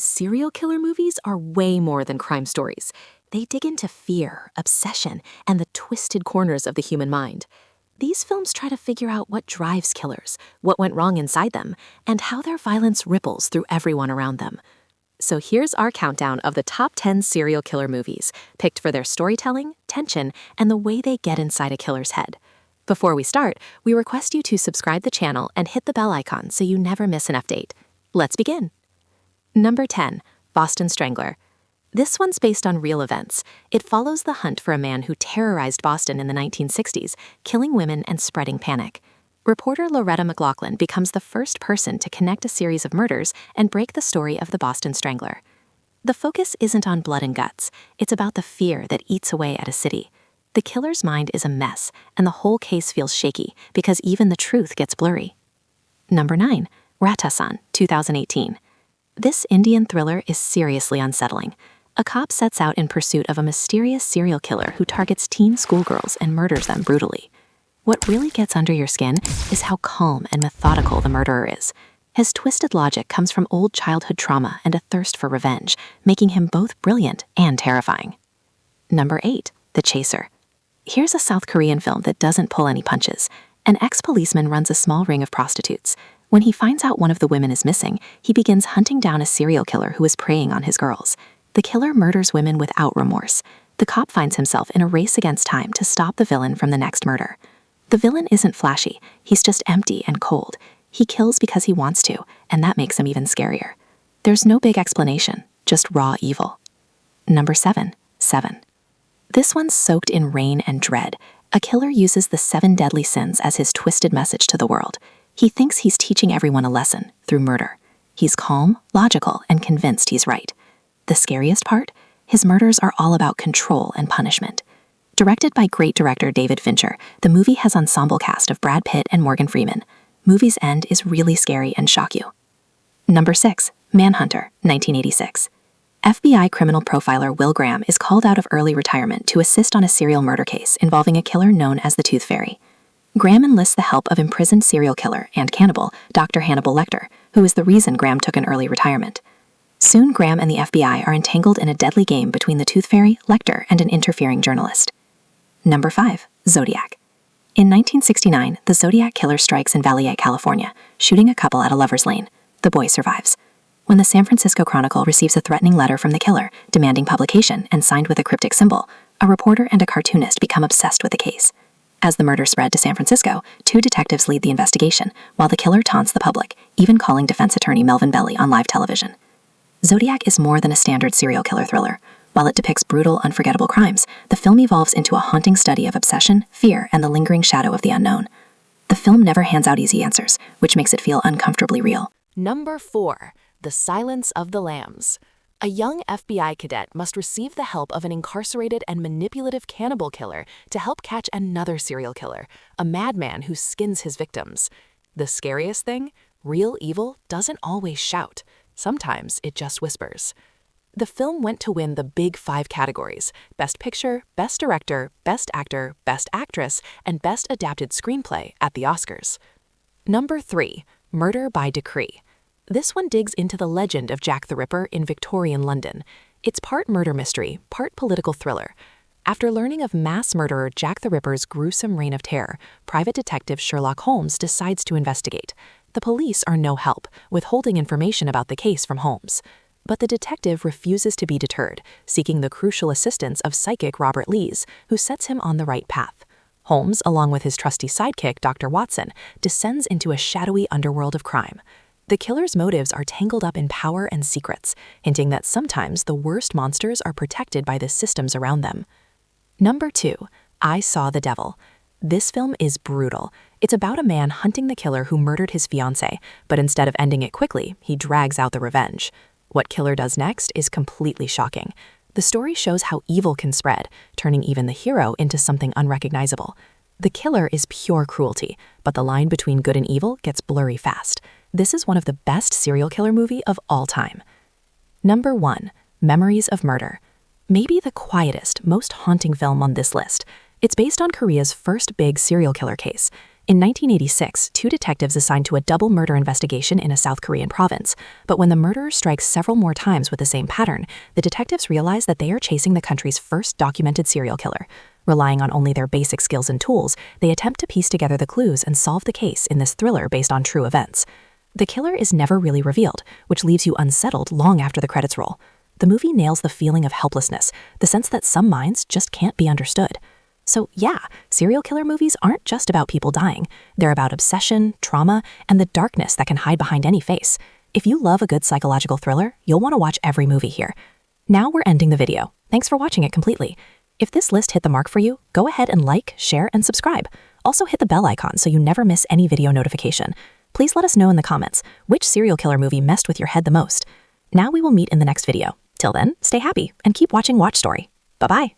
serial killer movies are way more than crime stories. They dig into fear, obsession, and the twisted corners of the human mind. These films try to figure out what drives killers, what went wrong inside them, and how their violence ripples through everyone around them. So here's our countdown of the top 10 serial killer movies, picked for their storytelling, tension, and the way they get inside a killer's head. Before we start, we request you to subscribe the channel and hit the bell icon so you never miss an update. Let's begin. Number 10, Boston Strangler. This one's based on real events. It follows the hunt for a man who terrorized Boston in the 1960s, killing women and spreading panic. Reporter Loretta McLaughlin becomes the first person to connect a series of murders and break the story of the Boston Strangler. The focus isn't on blood and guts. It's about the fear that eats away at a city. The killer's mind is a mess, and the whole case feels shaky because even the truth gets blurry. Number 9, Ratasan, 2018. This Indian thriller is seriously unsettling. A cop sets out in pursuit of a mysterious serial killer who targets teen schoolgirls and murders them brutally. What really gets under your skin is how calm and methodical the murderer is. His twisted logic comes from old childhood trauma and a thirst for revenge, making him both brilliant and terrifying. Number 8, The Chaser. Here's a South Korean film that doesn't pull any punches. An ex-policeman runs a small ring of prostitutes. When he finds out one of the women is missing, he begins hunting down a serial killer who is preying on his girls. The killer murders women without remorse. The cop finds himself in a race against time to stop the villain from the next murder. The villain isn't flashy, he's just empty and cold. He kills because he wants to, and that makes him even scarier. There's no big explanation, just raw evil. Number 7, Seven. This one's soaked in rain and dread. A killer uses the 7 deadly sins as his twisted message to the world. He thinks he's teaching everyone a lesson through murder. He's calm, logical, and convinced he's right. The scariest part? His murders are all about control and punishment. Directed by great director David Fincher, the movie has ensemble cast of Brad Pitt and Morgan Freeman. Movie's end is really scary and shock you. Number 6, Manhunter, 1986. FBI criminal profiler Will Graham is called out of early retirement to assist on a serial murder case involving a killer known as the Tooth Fairy. Graham enlists the help of imprisoned serial killer and cannibal Dr. Hannibal Lecter, who is the reason Graham took an early retirement. Soon, Graham and the FBI are entangled in a deadly game between the Tooth Fairy, Lecter, and an interfering journalist. Number 5, Zodiac. In 1969, the Zodiac killer strikes in Valier, California, shooting a couple at a lover's lane. The boy survives. When the San Francisco Chronicle receives a threatening letter from the killer, demanding publication and signed with a cryptic symbol, a reporter and a cartoonist become obsessed with the case. As the murder spread to San Francisco, 2 detectives lead the investigation, while the killer taunts the public, even calling defense attorney Melvin Belli on live television. Zodiac is more than a standard serial killer thriller. While it depicts brutal, unforgettable crimes, the film evolves into a haunting study of obsession, fear, and the lingering shadow of the unknown. The film never hands out easy answers, which makes it feel uncomfortably real. Number 4, The Silence of the Lambs. A young FBI cadet must receive the help of an incarcerated and manipulative cannibal killer to help catch another serial killer, a madman who skins his victims. The scariest thing? Real evil doesn't always shout. Sometimes it just whispers. The film went to win the big 5 categories: Best Picture, Best Director, Best Actor, Best Actress, and Best Adapted Screenplay at the Oscars. Number 3, Murder by Decree. This one digs into the legend of Jack the Ripper in Victorian London. It's part murder mystery, part political thriller. After learning of mass murderer Jack the Ripper's gruesome reign of terror, private detective Sherlock Holmes decides to investigate. The police are no help, withholding information about the case from Holmes. But the detective refuses to be deterred, seeking the crucial assistance of psychic Robert Lees, who sets him on the right path. Holmes, along with his trusty sidekick, Dr. Watson, descends into a shadowy underworld of crime. The killer's motives are tangled up in power and secrets, hinting that sometimes the worst monsters are protected by the systems around them. Number 2, I Saw the Devil. This film is brutal. It's about a man hunting the killer who murdered his fiancée, but instead of ending it quickly, he drags out the revenge. What killer does next is completely shocking. The story shows how evil can spread, turning even the hero into something unrecognizable. The killer is pure cruelty, but the line between good and evil gets blurry fast. This is one of the best serial killer movie of all time. Number 1, Memories of Murder. Maybe the quietest, most haunting film on this list. It's based on Korea's first big serial killer case. In 1986, two detectives assigned to a double murder investigation in a South Korean province. But when the murderer strikes several more times with the same pattern, the detectives realize that they are chasing the country's first documented serial killer. Relying on only their basic skills and tools, they attempt to piece together the clues and solve the case in this thriller based on true events. The killer is never really revealed, which leaves you unsettled long after the credits roll. The movie nails the feeling of helplessness, the sense that some minds just can't be understood. So yeah, serial killer movies aren't just about people dying. They're about obsession, trauma, and the darkness that can hide behind any face. If you love a good psychological thriller, you'll want to watch every movie here. Now we're ending the video. Thanks for watching it completely. If this list hit the mark for you, go ahead and like, share, and subscribe. Also hit the bell icon so you never miss any video notification. Please let us know in the comments which serial killer movie messed with your head the most. Now we will meet in the next video. Till then, stay happy and keep watching Watch Story. Bye-bye.